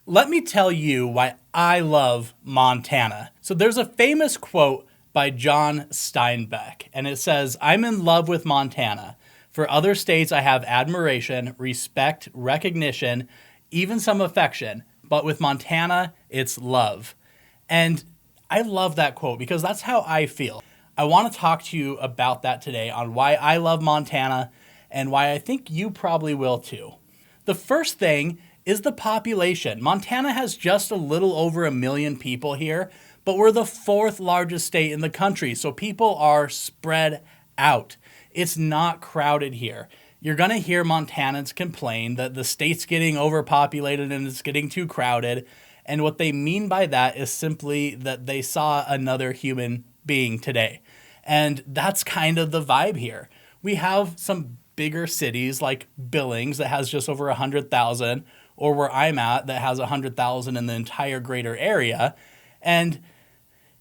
Let me tell you why I love Montana. So there's a famous quote by John Steinbeck, and it says, "I'm in love with Montana. For other states, I have admiration, respect, recognition, even some affection. But with Montana, it's love." And I love that quote because that's how I feel. I want to talk to you about that today on why I love Montana and why I think you probably will too. The first thing is the population. Montana has just a little over 1 million people here, but we're the fourth largest state in the country, so people are spread out. It's not crowded here. You're going to hear Montanans complain that the state's getting overpopulated and it's getting too crowded, and what they mean by that is simply that they saw another human being today. And that's kind of the vibe here. We have some bigger cities like Billings that has just over 100,000, or where I'm at that has 100,000 in the entire greater area. And,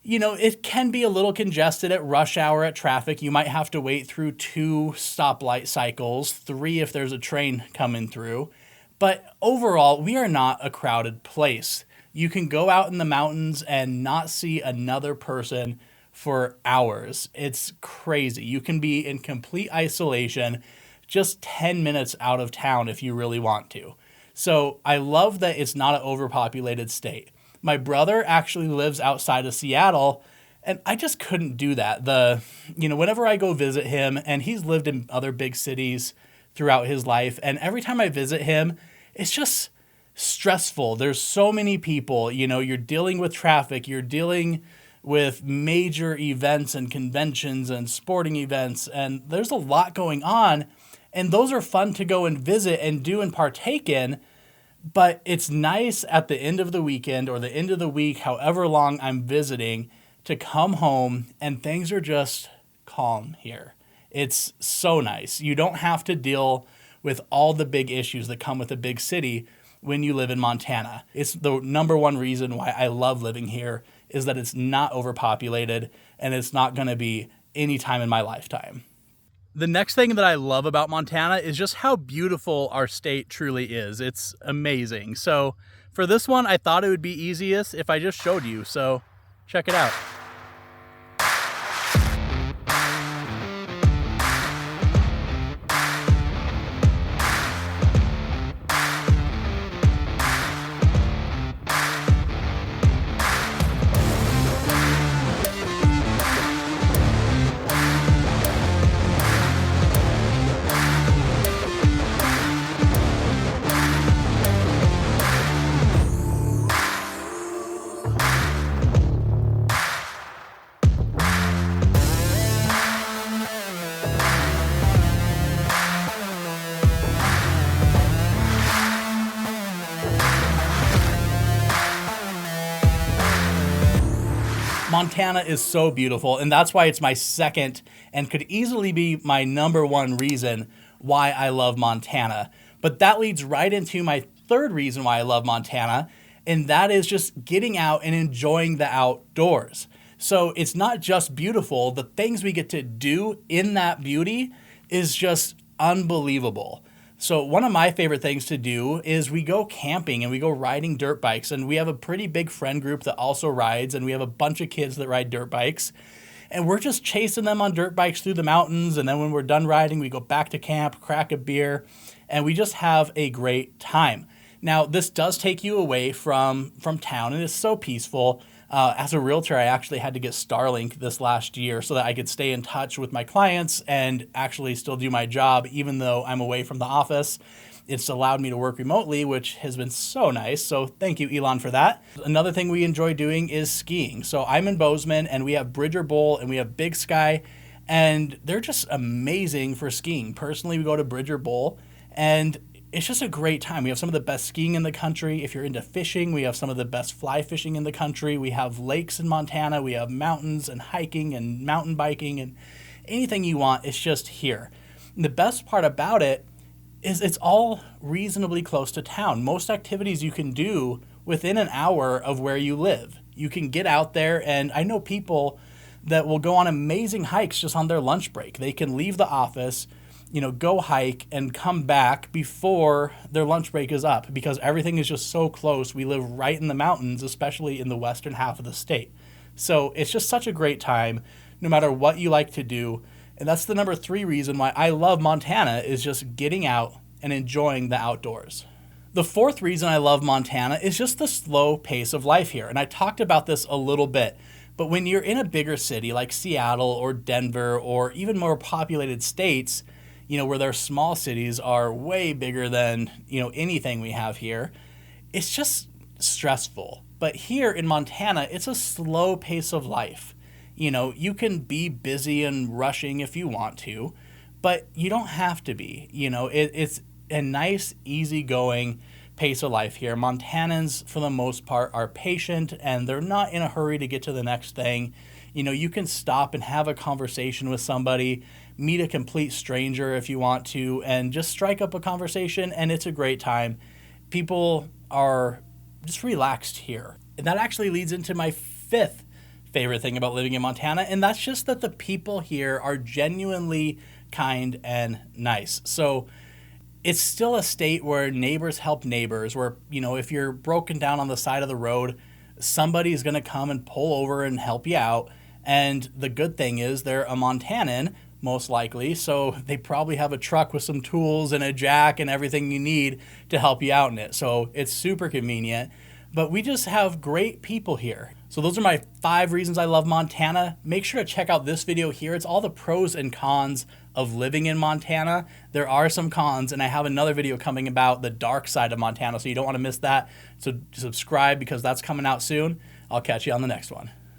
it can be a little congested at rush hour at traffic. You might have to wait through 2 stoplight cycles, 3 if there's a train coming through. But overall, we are not a crowded place. You can go out in the mountains and not see another person for hours. It's crazy. You can be in complete isolation just 10 minutes out of town if you really want to. So I love that it's not an overpopulated state. My brother actually lives outside of Seattle, and I just couldn't do that. Whenever I go visit him, and he's lived in other big cities throughout his life, and every time I visit him, it's just stressful. There's so many people, you're dealing with traffic, you're dealing with major events and conventions and sporting events, and there's a lot going on, and those are fun to go and visit and do and partake in. But it's nice at the end of the weekend or the end of the week, however long I'm visiting, to come home and things are just calm here. It's so nice. You don't have to deal with all the big issues that come with a big city when you live in Montana. It's the number one reason why I love living here is that it's not overpopulated and it's not going to be any time in my lifetime. The next thing that I love about Montana is just how beautiful our state truly is. It's amazing. So for this one, I thought it would be easiest if I just showed you. So check it out. Montana is so beautiful, and that's why it's my second and could easily be my number one reason why I love Montana. But that leads right into my third reason why I love Montana, and that is just getting out and enjoying the outdoors. So it's not just beautiful, the things we get to do in that beauty is just unbelievable. So one of my favorite things to do is we go camping and we go riding dirt bikes, and we have a pretty big friend group that also rides, and we have a bunch of kids that ride dirt bikes, and we're just chasing them on dirt bikes through the mountains. And then when we're done riding, we go back to camp, crack a beer, and we just have a great time. Now, this does take you away from town, and it's so peaceful. As a realtor, I actually had to get Starlink this last year so that I could stay in touch with my clients and actually still do my job, even though I'm away from the office. It's allowed me to work remotely, which has been so nice. So thank you, Elon, for that. Another thing we enjoy doing is skiing. So I'm in Bozeman, and we have Bridger Bowl and we have Big Sky, and they're just amazing for skiing. Personally, we go to Bridger Bowl, and it's just a great time. We have some of the best skiing in the country. If you're into fishing, we have some of the best fly fishing in the country. We have lakes in Montana. We have mountains and hiking and mountain biking and anything you want. It's just here. And the best part about it is it's all reasonably close to town. Most activities you can do within an hour of where you live. You can get out there, and I know people that will go on amazing hikes just on their lunch break. They can leave the office, go hike and come back before their lunch break is up because everything is just so close. We live right in the mountains, especially in the western half of the state. So it's just such a great time, no matter what you like to do. And that's the number 3 reason why I love Montana, is just getting out and enjoying the outdoors. The 4th reason I love Montana is just the slow pace of life here. And I talked about this a little bit, but when you're in a bigger city like Seattle or Denver or even more populated states, where their small cities are way bigger than, anything we have here, it's just stressful. But here in Montana, it's a slow pace of life. You can be busy and rushing if you want to, but you don't have to be. It's a nice, easygoing pace of life here. Montanans, for the most part, are patient and they're not in a hurry to get to the next thing. You can stop and have a conversation with somebody, meet a complete stranger if you want to, and just strike up a conversation, and it's a great time. People are just relaxed here. And that actually leads into my 5th favorite thing about living in Montana, and that's just that the people here are genuinely kind and nice. So it's still a state where neighbors help neighbors, where, if you're broken down on the side of the road, somebody's going to come and pull over and help you out. And the good thing is they're a Montanan, most likely, so they probably have a truck with some tools and a jack and everything you need to help you out in it. So it's super convenient. But we just have great people here. So those are my 5 reasons I love Montana. Make sure to check out this video here. It's all the pros and cons of living in Montana. There are some cons, and I have another video coming about the dark side of Montana, so you don't want to miss that. So subscribe because that's coming out soon. I'll catch you on the next one.